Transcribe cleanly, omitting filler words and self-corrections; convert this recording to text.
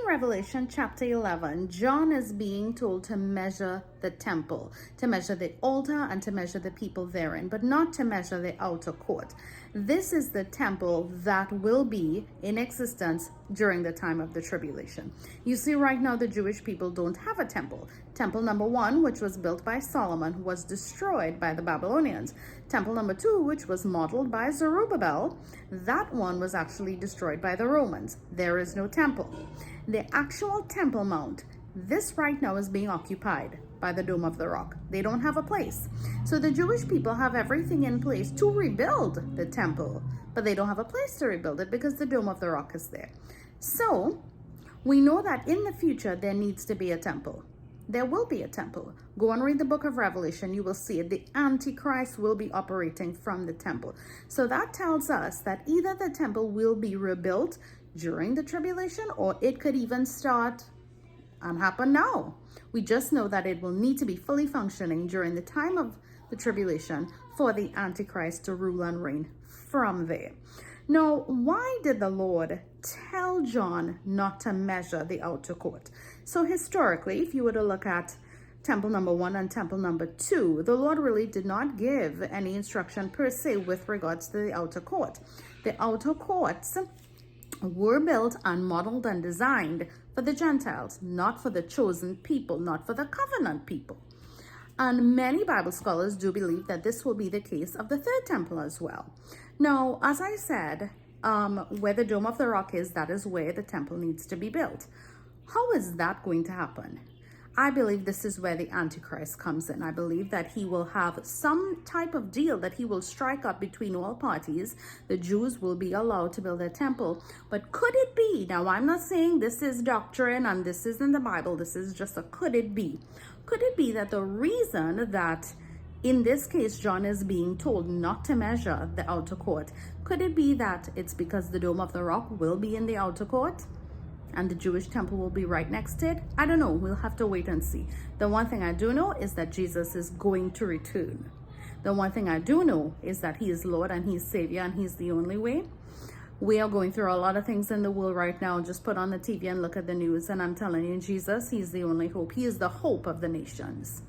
Revelation chapter 11, John is being told to measure the temple, to measure the altar, and to measure the people therein, but not to measure the outer court. This is the temple that will be in existence during the time of the tribulation. You see, right now the Jewish people don't have a temple. Temple number 1, which was built by Solomon, was destroyed by the Babylonians. Temple number 2, which was modeled by Zerubbabel, that one was actually destroyed by the Romans. There is no temple. The actual Temple Mount, this right now is being occupied by the Dome of the Rock. They don't have a place. So the Jewish people have everything in place to rebuild the temple, but they don't have a place to rebuild it because the Dome of the Rock is there. So we know that in the future there needs to be a temple. There will be a temple. Go and read the book of Revelation. You will see it. The Antichrist will be operating from the temple. So that tells us that either the temple will be rebuilt during the tribulation, or it could even start and happen now. We just know that it will need to be fully functioning during the time of the tribulation for the Antichrist to rule and reign from there. Now, why did the Lord tell John not to measure the outer court? So historically, if you were to look at temple number 1 and temple number 2, the Lord really did not give any instruction per se with regards to the outer court. The outer courts were built and modeled and designed for the Gentiles, not for the chosen people, not for the covenant people. And many Bible scholars do believe that this will be the case of the third temple as well. Now, as I said, where the Dome of the Rock is, that is where the temple needs to be built. How is that going to happen? I believe this is where the Antichrist comes in. I believe that he will have some type of deal that he will strike up between all parties. The Jews will be allowed to build their temple. But could it be, now I'm not saying this is doctrine and this isn't the Bible, this is just a could it be. Could it be that the reason that in this case John is being told not to measure the outer court, could it be that it's because the Dome of the Rock will be in the outer court and the Jewish temple will be right next to it? I don't know. We'll have to wait and see. The one thing I do know is that Jesus is going to return. The one thing I do know is that he is Lord and he's Savior and he's the only way. We are going through a lot of things in the world right now. Just put on the TV and look at the news, and I'm telling you, Jesus, he's the only hope. He is the hope of the nations.